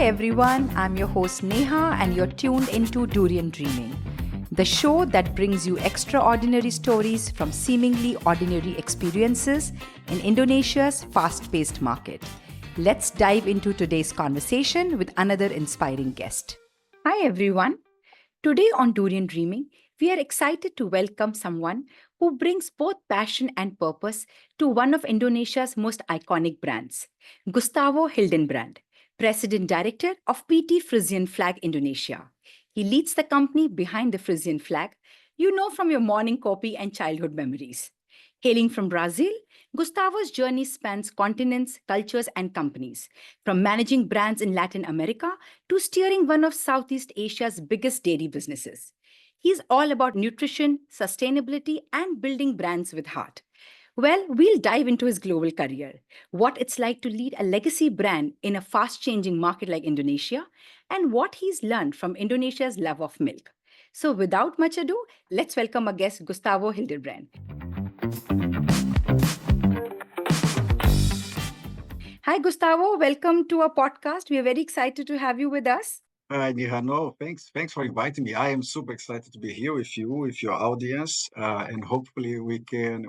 everyone, I'm your host Neha and you're tuned into Durian Dreaming, the show that brings you extraordinary stories from seemingly ordinary experiences in Indonesia's fast-paced market. Let's dive into today's conversation with another inspiring guest. Hi everyone. Today on Durian Dreaming, we are excited to welcome someone who brings both passion and purpose to one of Indonesia's most iconic brands, Gustavo Hildenbrand, President Director of PT Frisian Flag Indonesia. He leads the company behind the Frisian Flag, you know from your morning coffee and childhood memories. Hailing from Brazil, Gustavo's journey spans continents, cultures, and companies, from managing brands in Latin America to steering one of Southeast Asia's biggest dairy businesses. He's all about nutrition, sustainability, and building brands with heart. Well, we'll dive into his global career, what it's like to lead a legacy brand in a fast-changing market like Indonesia, and what he's learned from Indonesia's love of milk. So without much ado, let's welcome our guest, Gustavo Hildenbrand. Hi, Gustavo. Welcome to our podcast. We are very excited to have you with us. Neha, no, thanks for inviting me. I am super excited to be here with you, with your audience, and hopefully we can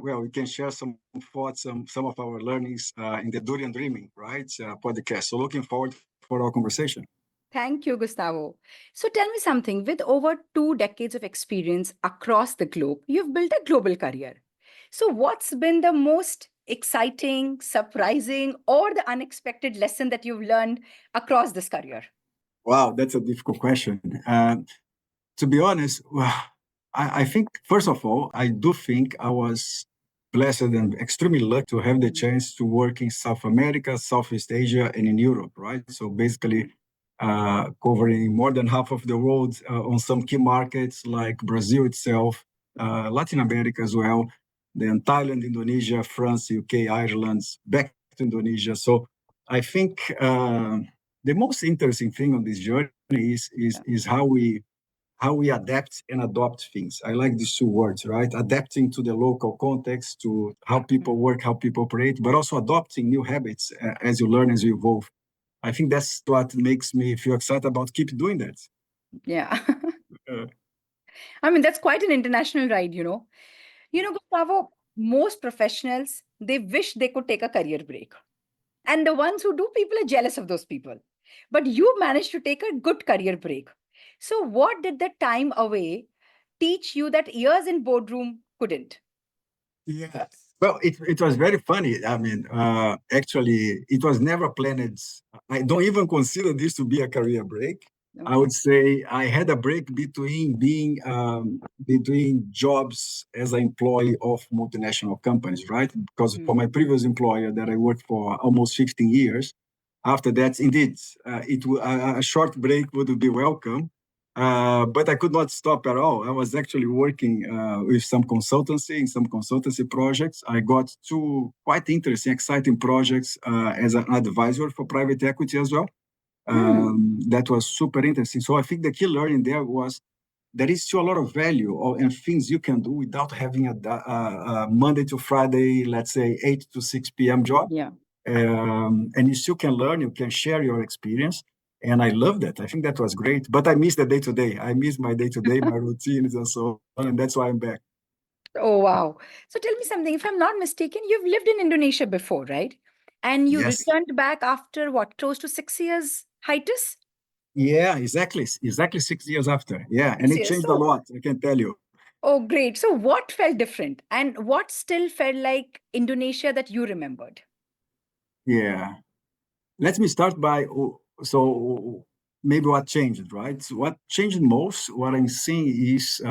share some thoughts, some of our learnings in the Durian Dreaming, right, podcast. So looking forward for our conversation. Thank you, Gustavo. So tell me something. With over 2 decades of experience across the globe, you've built a global career. So what's been the most exciting, surprising, or the unexpected lesson that you've learned across this career? Wow, that's a difficult question. To be honest, well, I think, first of all, I do think I was blessed and extremely lucky to have the chance to work in South America, Southeast Asia, and in Europe, right? So basically, covering more than half of the world on some key markets like Brazil itself, Latin America as well, then Thailand, Indonesia, France, UK, Ireland, back to Indonesia. So I think the most interesting thing on this journey is how we adapt and adopt things. I like these two words, right? Adapting to the local context, to how people work, how people operate, but also adopting new habits as you learn, as you evolve. I think that's what makes me feel excited about keep doing that. Yeah. Uh, I mean, that's quite an international ride, you know. Gustavo, most professionals, they wish they could take a career break. And the ones who do, people are jealous of those people. But you managed to take a good career break. So, what did the time away teach you that years in boardroom couldn't? yeah. Well, it was very funny. I mean, actually, it was never planned. I don't even consider this to be a career break. I would say I had a break between being between jobs as an employee of multinational companies, right? Because for my previous employer that I worked for almost 15 years, after that, indeed, a short break would be welcome. But I could not stop at all. I was actually working with some consultancy in some consultancy projects. I got two quite interesting, exciting projects as an advisor for private equity as well. That was super interesting. So I think the key learning there was there is still a lot of value and things you can do without having a Monday to Friday, let's say 8 to 6 p.m. job. Yeah. And you still can learn, you can share your experience. And I love that. I think that was great. But I miss the day-to-day. I miss my day-to-day, my routines and so on. And that's why I'm back. Oh, wow. So tell me something. If I'm not mistaken, you've lived in Indonesia before, right? And you Yes. returned back after what, close to 6 years hiatus? Yeah, exactly. Exactly 6 years after. Yeah. And 6 it years. changed a So, lot, I can tell you. oh, great. So what felt different? And what still felt like Indonesia that you remembered? Yeah. Let me start by, so maybe what changed, right? So what changed most, what I'm seeing is,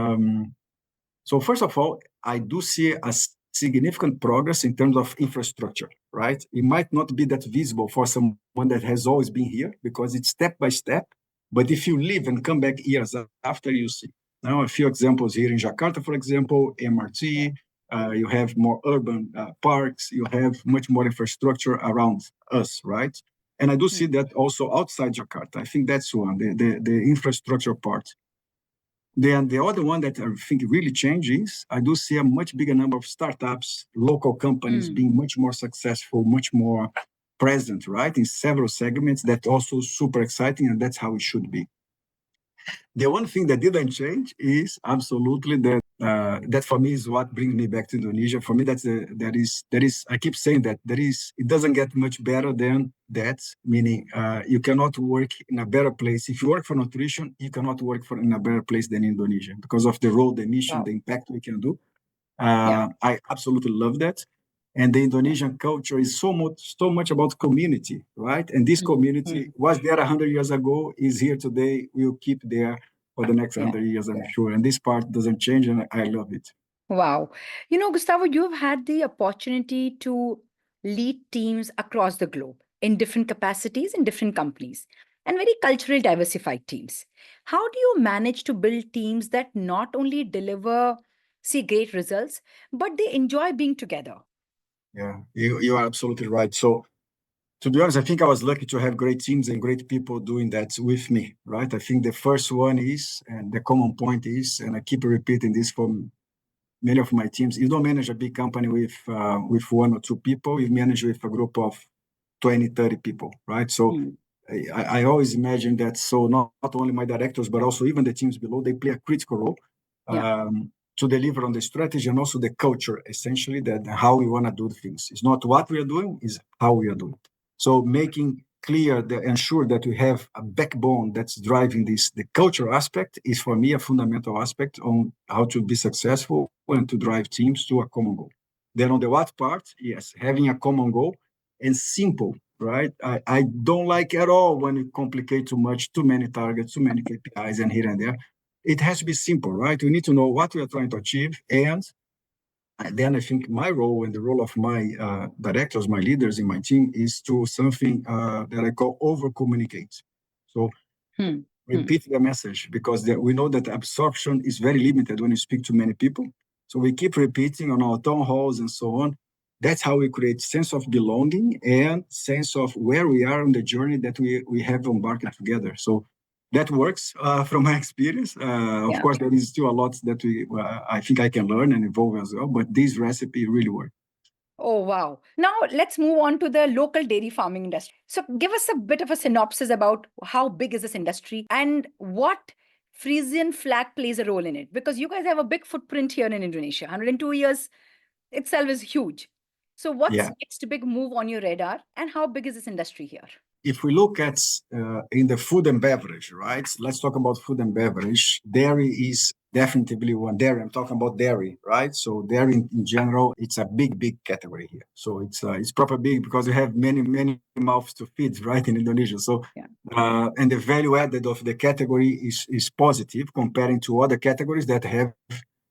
so first of all, I do see a significant progress in terms of infrastructure, right? It might not be that visible for someone that has always been here because it's step by step. But if you leave and come back years after, you see. Now, a few examples here in Jakarta, for example, MRT, you have more urban parks, you have much more infrastructure around us, right? And I do see that also outside Jakarta. I think that's one, the infrastructure part. Then the other one that I think really changes, I do see a much bigger number of startups, local companies being much more successful, much more present, right, in several segments. That's also super exciting, and that's how it should be. The one thing that didn't change is absolutely that for me is what brings me back to Indonesia. For me, that is I keep saying that it doesn't get much better than that. Meaning, you cannot work in a better place. If you work for nutrition, you cannot work in a better place than Indonesia because of the role, the mission, the impact we can do. I absolutely love that. And the Indonesian culture is so much about community, right? And this community was there 100 years ago, is here today, will keep there for the next 100 years, I'm sure. And this part doesn't change, and I love it. Wow. You know, Gustavo, you've had the opportunity to lead teams across the globe in different capacities in different companies and very culturally diversified teams. How do you manage to build teams that not only deliver, see great results, but they enjoy being together? Yeah, you are absolutely right. So, to be honest, I think I was lucky to have great teams and great people doing that with me, right? I think the first one is, and the common point is, and I keep repeating this for many of my teams, you don't manage a big company with one or two people, you manage with a group of 20, 30 people, right? So I always imagine that, so not only my directors, but also even the teams below, they play a critical role to deliver on the strategy and also the culture, essentially, that how we want to do things. It's not what we are doing, it's how we are doing. So making clear, ensure that we have a backbone that's driving this. The culture aspect is, for me, a fundamental aspect on how to be successful and to drive teams to a common goal. Then on the what part, yes, having a common goal and simple, right? I don't like at all when it complicate too much, too many targets, too many KPIs and here and there. It has to be simple, right? We need to know what we are trying to achieve, and then I think my role and the role of my directors, my leaders in my team, is to something that I call over-communicate. So repeat the message, because we know that absorption is very limited when you speak to many people. So we keep repeating on our town halls and so on. That's how we create sense of belonging and sense of where we are on the journey that we have embarked together. So that works from my experience. Of course, there is still a lot that I think I can learn and evolve as well, but this recipe really works. Oh, wow. Now let's move on to the local dairy farming industry. So give us a bit of a synopsis about how big is this industry and what Frisian Flag plays a role in it, because you guys have a big footprint here in Indonesia. 102 years itself is huge. So what's next big move on your radar, and how big is this industry here? If we look at in the food and beverage, right? Let's talk about food and beverage. Dairy is definitely one. Dairy, I'm talking about dairy, right? So dairy in general, it's a big category here. So it's proper big because you have many mouths to feed, right, in Indonesia. So and the value added of the category is positive comparing to other categories that have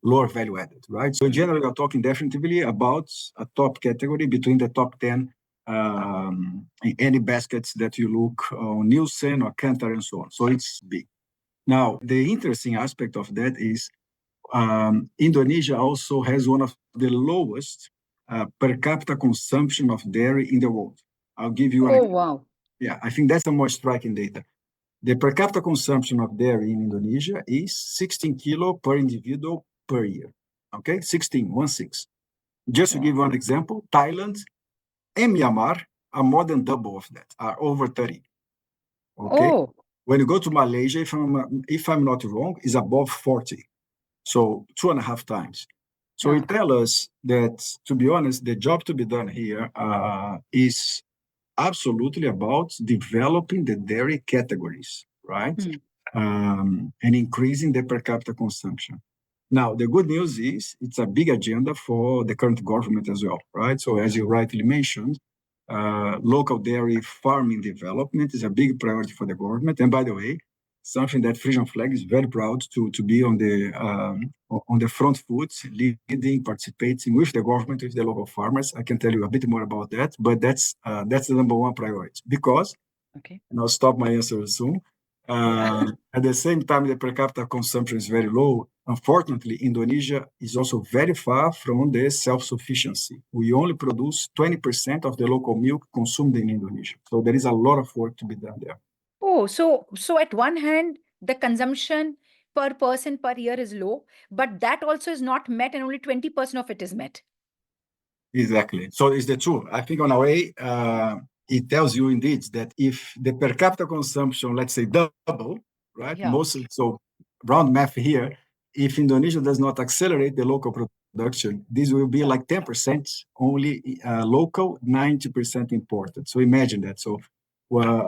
lower value added, right? So in general, we're talking definitely about a top category between the top 10 in any baskets that you look on Nielsen or Kantar and so on. So it's big. Now, the interesting aspect of that is Indonesia also has one of the lowest per capita consumption of dairy in the world. I'll give you an example. Wow. Yeah, I think that's the more striking data. The per capita consumption of dairy in Indonesia is 16 kilo per individual per year. Okay, 16. Just to give one example, Thailand and Myanmar are more than double of that, are over 30. Okay. When you go to Malaysia, if I'm not wrong, is above 40. So 2.5 times. So it tells us that, to be honest, the job to be done here is absolutely about developing the dairy categories, right? And increasing the per capita consumption. Now, the good news is it's a big agenda for the current government as well, right? So as you rightly mentioned, local dairy farming development is a big priority for the government. And by the way, something that Frisian Flag is very proud to be on the front foot, leading, participating with the government, with the local farmers. I can tell you a bit more about that, but that's the number one priority. Because, and I'll stop my answer soon, at the same time, the per capita consumption is very low. Unfortunately, Indonesia is also very far from the self-sufficiency. We only produce 20% of the local milk consumed in Indonesia. So there is a lot of work to be done there. Oh, so at one hand, the consumption per person per year is low, but that also is not met, and only 20% of it is met. Exactly. So it's the two. I think on our way, it tells you indeed that if the per capita consumption, let's say, double, right? Yeah. So round math here, if Indonesia does not accelerate the local production, this will be like 10% only local, 90% imported. So imagine that. So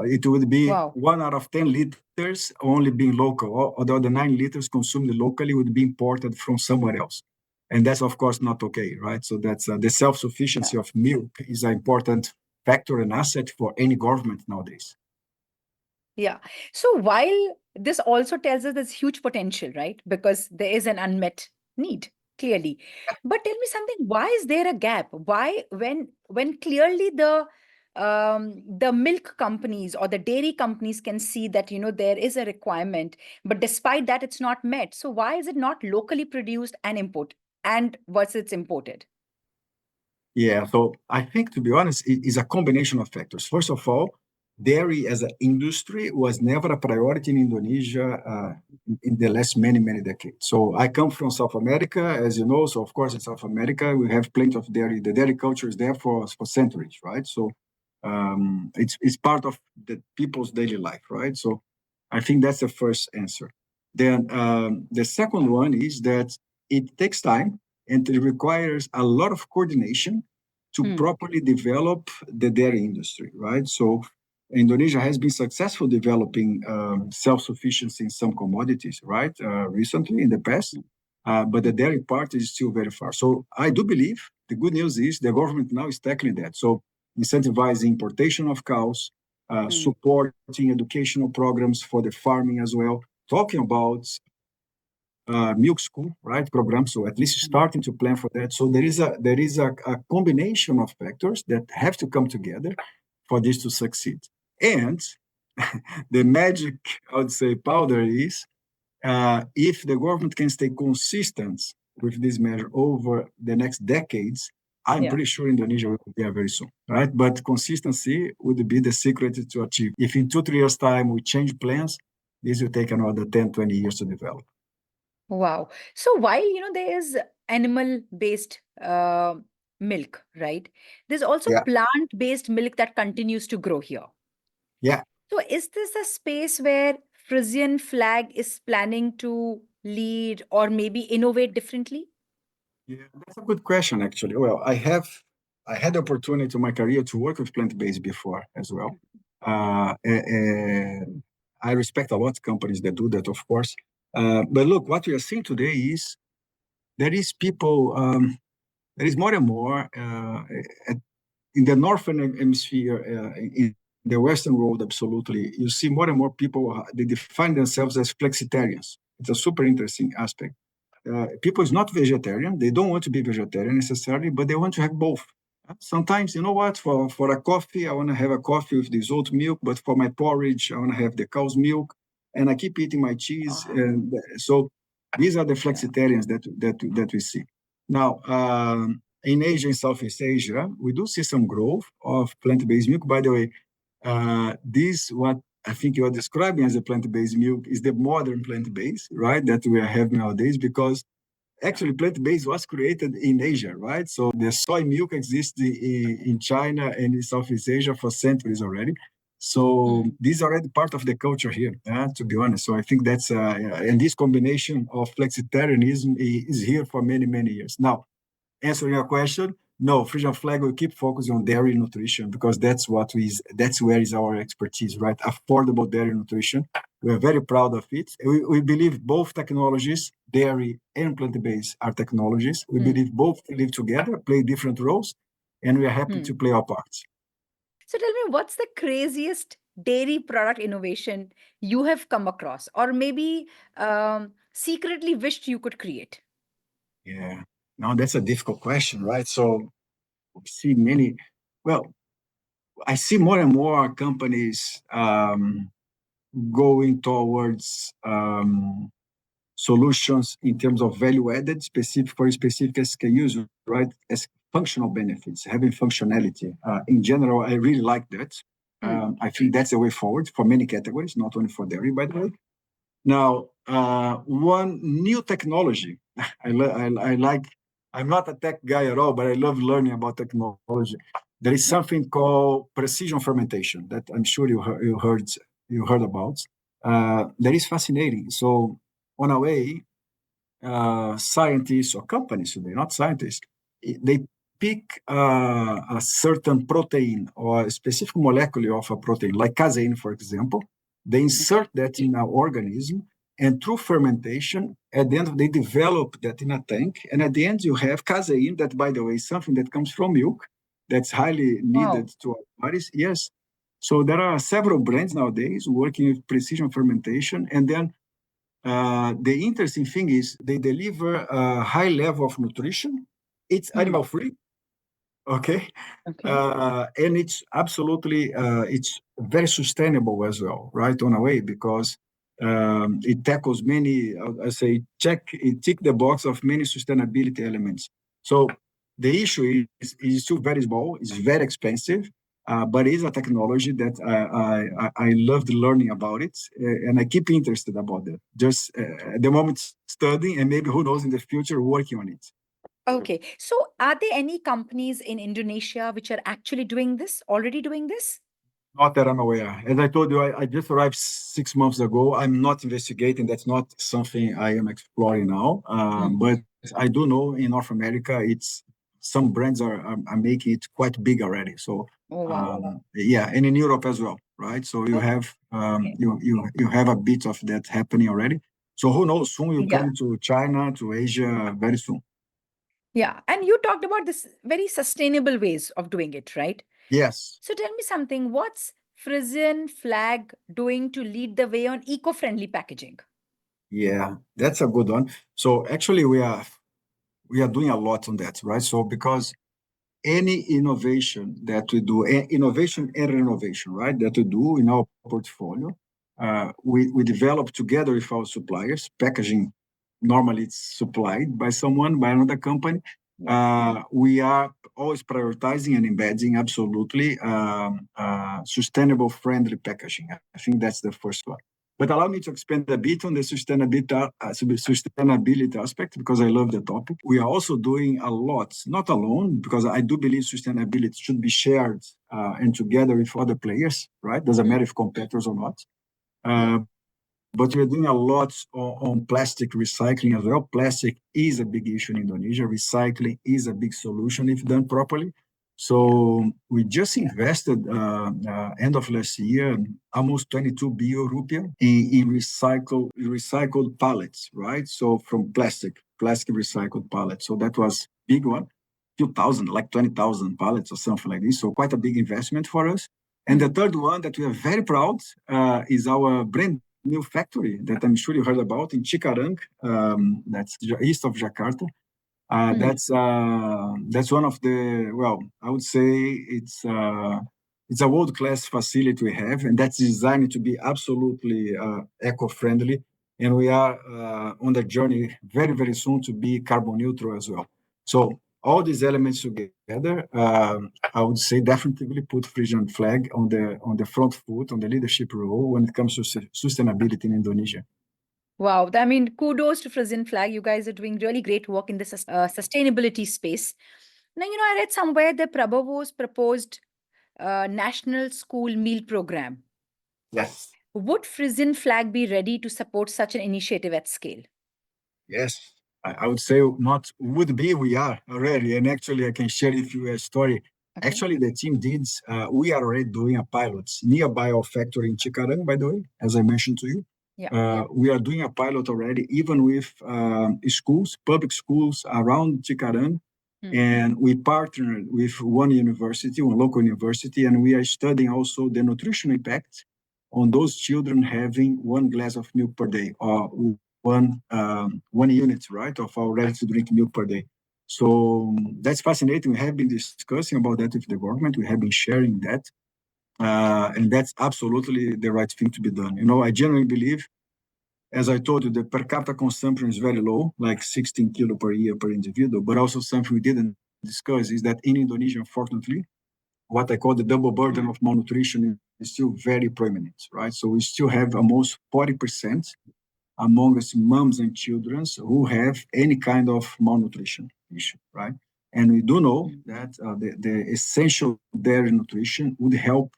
it would be 1 out of 10 liters only being local. Although the 9 liters consumed locally would be imported from somewhere else. And that's, of course, not okay, right? So that's the self-sufficiency of milk is an important factor and asset for any government nowadays. Yeah. So while this also tells us there's huge potential, right? Because there is an unmet need, clearly. But tell me something, why is there a gap? Why, when clearly the milk companies or the dairy companies can see that, there is a requirement, but despite that, it's not met. So why is it not locally produced and import and versus it's imported? Yeah, so I think, to be honest, it is a combination of factors. First of all, dairy as an industry was never a priority in Indonesia in the last many, many decades. So I come from South America, as you know. So, of course, in South America, we have plenty of dairy. The dairy culture is there for centuries, right? So it's part of the people's daily life, right? So I think that's the first answer. Then the second one is that it takes time and it requires a lot of coordination to properly develop the dairy industry, right? So Indonesia has been successful developing self-sufficiency in some commodities, right? Recently, in the past, but the dairy part is still very far. So I do believe the good news is the government now is tackling that. So incentivizing importation of cows, supporting educational programs for the farming as well, talking about milk school, right, program. So at least starting to plan for that. So there is a combination of factors that have to come together for this to succeed. And the magic, I would say, powder is if the government can stay consistent with this measure over the next decades, I'm pretty sure Indonesia will be there very soon, right? But consistency would be the secret to achieve. If in 2-3 years' time we change plans, this will take another 10, 20 years to develop. Wow. So while, there is animal-based milk, right? There's also Yeah. plant-based milk that continues to grow here. Yeah. So is this a space where Frisian Flag is planning to lead or maybe innovate differently? Yeah, that's a good question, actually. Well, I had the opportunity in my career to work with plant-based before as well. And I respect a lot of companies that do that, of course. But look, what we are seeing today is there is people, there is more and more in the northern hemisphere, in the Western world, absolutely. You see more and more people, they define themselves as flexitarians. It's a super interesting aspect. People is not vegetarian. They don't want to be vegetarian necessarily, but they want to have both. Sometimes, you know what, for a coffee, I want to have a coffee with this oat milk, but for my porridge, I want to have the cow's milk, and I keep eating my cheese. And so these are the flexitarians that we see. Now, in Asia, in Southeast Asia, we do see some growth of plant-based milk. By the way, this, what I think you are describing as a plant-based milk, is the modern plant-based, right, that we are having nowadays, because actually plant-based was created in Asia, right? So the soy milk exists in China and in Southeast Asia for centuries already. So this is already part of the culture here, to be honest. So I think that's, and this combination of flexitarianism is here for many, many years. Now, answering your question, no, Frisian Flag will keep focusing on dairy nutrition because that's where is our expertise, right? Affordable dairy nutrition. We are very proud of it. We believe both technologies, dairy and plant-based, are technologies. We believe both live together, play different roles, and we are happy to play our parts. So tell me, what's the craziest dairy product innovation you have come across, or maybe secretly wished you could create? Yeah, no, that's a difficult question, right? So we see many, well, I see more and more companies going towards solutions in terms of value added specific for specific SKUs, right? As functional benefits, having functionality. In general, I really like that. I think that's the way forward for many categories, not only for dairy, by the way. Now, one new technology, I like, I'm not a tech guy at all, but I love learning about technology. there is something called precision fermentation that I'm sure you heard about. That is fascinating. So, on a way, scientists or companies today, not scientists, they pick a certain protein or a specific molecule of a protein, like casein, for example. They insert that in our organism, and through fermentation, at the end, they develop that in a tank. And at the end, you have casein, that, by the way, is something that comes from milk, that's highly needed to our bodies. Yes. So there are several brands nowadays working with precision fermentation. And then the interesting thing is they deliver a high level of nutrition. It's animal free. Okay. And it's absolutely, it's very sustainable as well, right, on a way, because it tackles many, I say, it tick the box of many sustainability elements. So the issue is still very small, it's very expensive, but it is a technology that I loved learning about it, and I keep interested about it. Just at the moment studying, and maybe who knows in the future working on it. Okay. So are there any companies in Indonesia which are actually already doing this? Not that I'm aware. As I told you, I just arrived 6 months ago. I'm not investigating. That's not something I am exploring now. But I do know in North America, some brands are making it quite big already. So yeah, and in Europe as well, right? So you have you have a bit of that happening already. So who knows? Soon you come to China, to Asia, very soon. Yeah, and you talked about this very sustainable ways of doing it, right? Yes. So tell me something, what's Frisian Flag doing to lead the way on eco-friendly packaging? Yeah, that's a good one. So actually we are doing a lot on that, right? So because any innovation that we do, innovation and renovation, right, that we do in our portfolio, we develop together with our suppliers. Packaging, normally it's supplied by another company. We are always prioritizing and embedding absolutely sustainable, friendly packaging. I think that's the first one. But allow me to expand a bit on the sustainability aspect, because I love the topic. We are also doing a lot, not alone, because I do believe sustainability should be shared and together with other players, right? Doesn't matter if competitors or not. But we're doing a lot on plastic recycling as well. Plastic is a big issue in Indonesia. Recycling is a big solution if done properly. So we just invested end of last year almost 22 billion rupiah in recycled pallets, right? So from plastic recycled pallets. So that was big one, few thousand, like 20,000 pallets or something like this. So quite a big investment for us. And the third one that we are very proud is our brand new factory that I'm sure you heard about in Cikarang, that's east of Jakarta. That's one of the, I would say it's a world-class facility we have, and that's designed to be absolutely eco-friendly. And we are on the journey very, very soon to be carbon neutral as well. So all these elements together, I would say definitely put Frisian Flag on the front foot, on the leadership role when it comes to sustainability in Indonesia. Wow, I mean, kudos to Frisian Flag. You guys are doing really great work in the sustainability space. Now, I read somewhere that Prabowo's proposed national school meal program. Yes. Would Frisian Flag be ready to support such an initiative at scale? Yes. I would say not would be, we are already. And actually, I can share with you a story. Okay. Actually, the team did, we are already doing a pilot nearby our factory in Cikarang, by the way, as I mentioned to you. We are doing a pilot already, even with schools, public schools around Cikarang. And we partnered with one local university, and we are studying also the nutritional impact on those children having 1 glass of milk per day, or one unit, right, of our ready-to-drink milk per day. So that's fascinating. We have been discussing about that with the government. We have been sharing that. And that's absolutely the right thing to be done. I genuinely believe, as I told you, the per capita consumption is very low, like 16 kilo per year per individual. But also something we didn't discuss is that in Indonesia, unfortunately, what I call the double burden of malnutrition is still very prominent, right? So we still have almost 40% among us moms and children who have any kind of malnutrition issue, right? And we do know that the essential dairy nutrition would help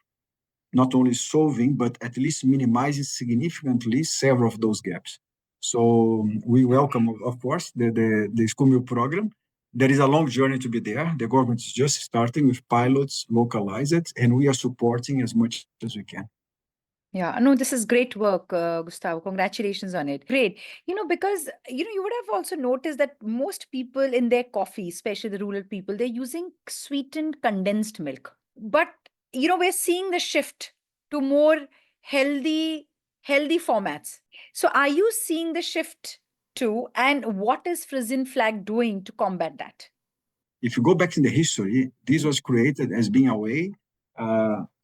not only solving, but at least minimizing significantly several of those gaps. So we welcome, of course, the school meal program. There is a long journey to be there. The government is just starting with pilots, localize it, and we are supporting as much as we can. Yeah, no, this is great work, Gustavo. Congratulations on it. Great. Because, you would have also noticed that most people in their coffee, especially the rural people, they're using sweetened condensed milk. But, we're seeing the shift to more healthy, healthy formats. So are you seeing the shift too? And what is Frisian Flag doing to combat that? If you go back in the history, this was created as being a way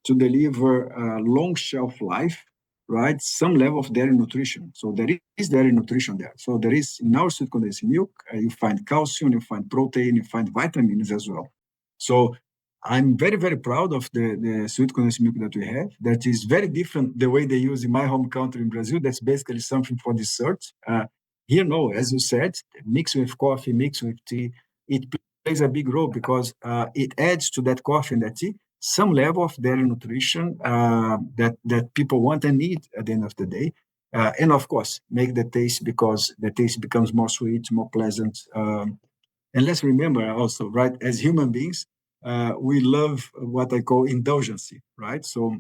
to deliver a long shelf life, right? Some level of dairy nutrition. So there is dairy nutrition there. So there is in our sweet condensed milk, you find calcium, you find protein, you find vitamins as well. So I'm very, very proud of the sweet condensed milk that we have. That is very different the way they use in my home country in Brazil. That's basically something for dessert. Here, no, as you said, mix with coffee, mix with tea. It plays a big role because it adds to that coffee and that tea some level of dairy nutrition that people want and need at the end of the day. And of course, make the taste because the taste becomes more sweet, more pleasant. And let's remember also, right, as human beings, we love what I call indulgence, right? So,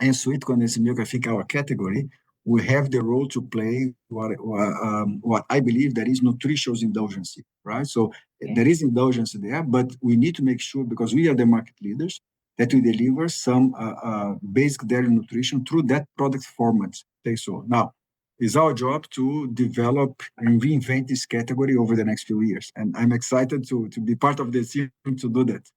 and sweet condensed milk, I think our category, we have the role to play what I believe that is nutritious indulgence, right? So there is indulgence there, but we need to make sure, because we are the market leaders, that we deliver some basic dairy nutrition through that product format. Okay, so now it's our job to develop and reinvent this category over the next few years. And I'm excited to be part of the team to do that.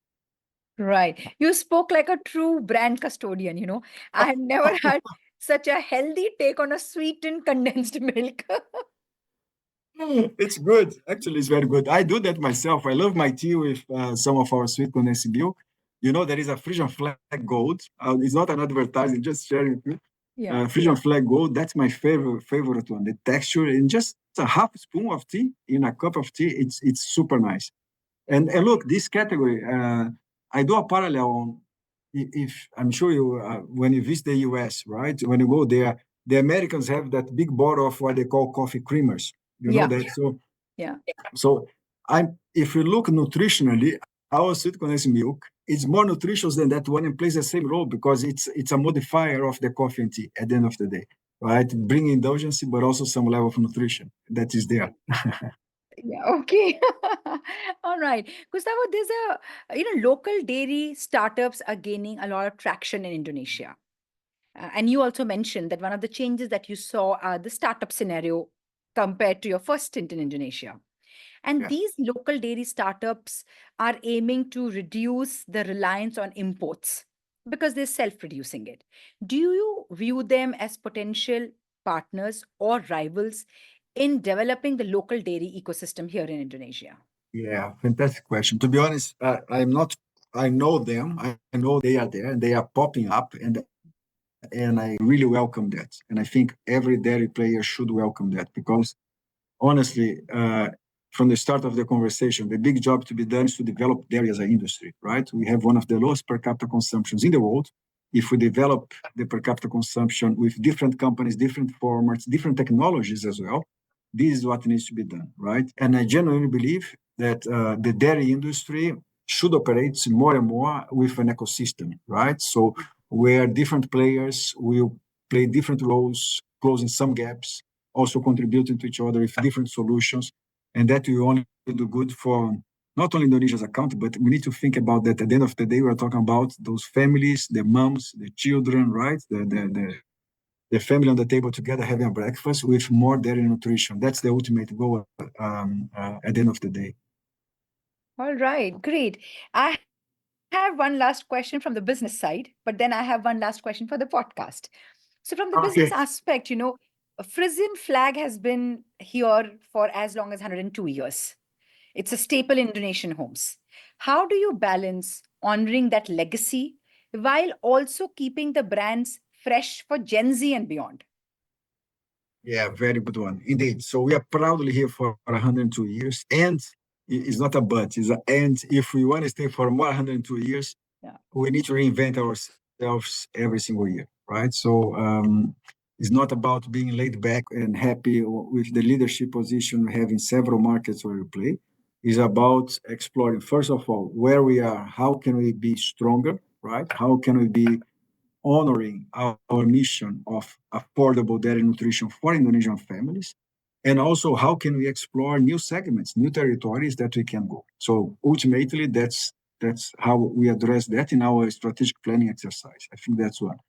Right. You spoke like a true brand custodian. I had never had such a healthy take on a sweetened condensed milk. It's good. Actually, it's very good. I do that myself. I love my tea with some of our sweet condensed milk. There is a Frisian Flag Gold. It's not an advertising, just sharing with you. Yeah. Frisian Flag Gold, that's my favorite one. The texture in just a half spoon of tea in a cup of tea, it's super nice. And look, this category, I do a parallel on. If I'm sure you, when you visit the US, right? When you go there, the Americans have that big bottle of what they call coffee creamers. You know that. So Yeah. So if you look nutritionally, our sweet condensed milk is more nutritious than that one and plays the same role because it's a modifier of the coffee and tea at the end of the day, right? Bring indulgence, but also some level of nutrition that is there. Yeah, okay. All right. Gustavo, there's local dairy startups are gaining a lot of traction in Indonesia. And you also mentioned that one of the changes that you saw are the startup scenario compared to your first stint in Indonesia. And Yeah. these local dairy startups are aiming to reduce the reliance on imports because they're self-producing it. Do you view them as potential partners or rivals in developing the local dairy ecosystem here in Indonesia? Yeah, fantastic question. To be honest, I'm not. I know them. I know they are there and they are popping up, and I really welcome that. And I think every dairy player should welcome that because honestly, from the start of the conversation, the big job to be done is to develop dairy as an industry, right? We have one of the lowest per capita consumptions in the world. If we develop the per capita consumption with different companies, different formats, different technologies as well, this is what needs to be done, right? And I genuinely believe that the dairy industry should operate more and more with an ecosystem, right? So where different players will play different roles, closing some gaps, also contributing to each other with different solutions. And that will only do good for not only Indonesia's account, but we need to think about that at the end of the day, we're talking about those families, the moms, the children, right? The family on the table together having a breakfast with more dairy nutrition. That's the ultimate goal at the end of the day. All right, great. I have one last question from the business side, but then I have one last question for the podcast. So, from the business Okay. aspect, a Frisian Flag has been here for as long as 102 years. It's a staple in Indonesian homes. How do you balance honoring that legacy while also keeping the brands fresh for Gen Z and beyond? Yeah, very good one. Indeed. So we are proudly here for 102 years. And It's not a but, it's an and. If we want to stay for more 102 years, we need to reinvent ourselves every single year, right? So it's not about being laid back and happy with the leadership position we have in several markets where we play. It's about exploring, first of all, where we are, how can we be stronger, right? How can we be honoring our mission of affordable dairy nutrition for Indonesian families? And also, how can we explore new segments, new territories that we can go? So ultimately, that's how we address that in our strategic planning exercise. I think that's one.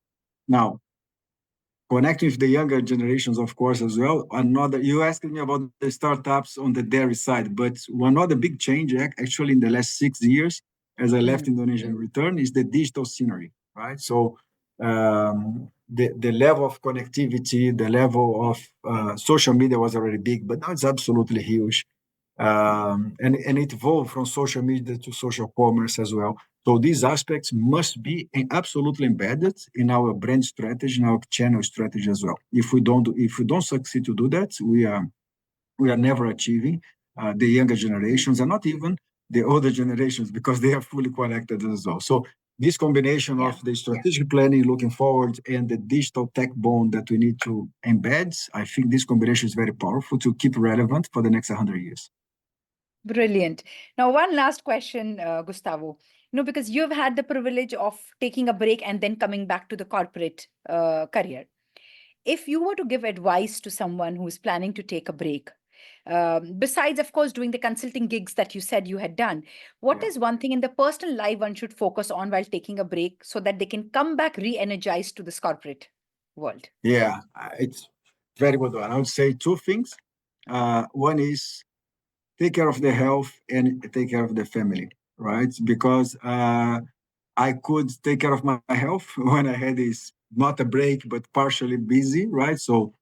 Now, connecting with the younger generations, of course, as well. You asked me about the startups on the dairy side, but one other big change actually in the last 6 years, as I left Indonesia and returned, is the digital scenery, right? So the level of connectivity, the level of social media was already big, but now it's absolutely huge. And it evolved from social media to social commerce as well. So these aspects must be absolutely embedded in our brand strategy, in our channel strategy as well. If we don't succeed to do that, we are never achieving the younger generations and not even the older generations, because they are fully connected as well. So this combination of the strategic planning looking forward and the digital tech bone that we need to embed, I think this combination is very powerful to keep relevant for the next 100 years. Brilliant. Now, one last question, Gustavo. Because you've had the privilege of taking a break and then coming back to the corporate career. If you were to give advice to someone who's planning to take a break, besides, of course, doing the consulting gigs that you said you had done, what is one thing in the personal life one should focus on while taking a break so that they can come back re-energized to this corporate world? Yeah, it's very good one. I would say two things. One is take care of the health and take care of the family, right? Because I could take care of my health when I had this, not a break, but partially busy, right? So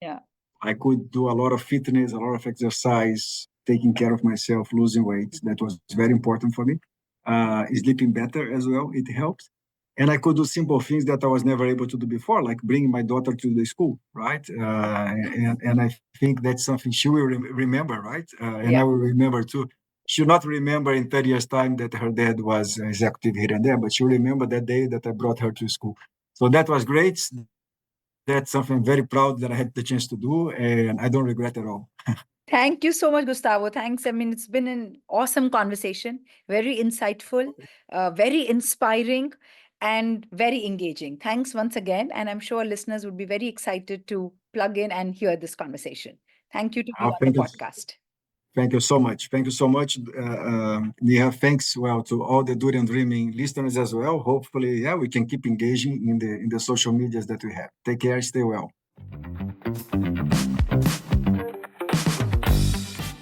I could do a lot of fitness, a lot of exercise, taking care of myself, losing weight. That was very important for me. Sleeping better as well, it helps. And I could do simple things that I was never able to do before, like bringing my daughter to the school, right? And I think that's something she will remember, right? And I will remember too. She'll not remember in 30 years' time that her dad was executive here and there, but she'll remember that day that I brought her to school. So that was great. That's something I'm very proud that I had the chance to do, and I don't regret at all. Thank you so much, Gustavo. Thanks. I mean, it's been an awesome conversation, very insightful, very inspiring, and very engaging. Thanks once again. And I'm sure listeners would be very excited to plug in and hear this conversation. Thank you to be on the podcast. Thank you so much. Thank you so much, Neha. Thanks, to all the Durian Dreaming listeners as well. Hopefully, we can keep engaging in the social medias that we have. Take care, stay well.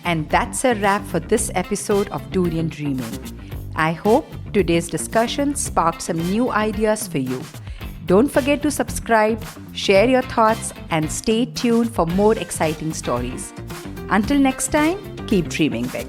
And that's a wrap for this episode of Durian Dreaming. I hope today's discussion sparked some new ideas for you. Don't forget to subscribe, share your thoughts, and stay tuned for more exciting stories. Until next time, keep dreaming big.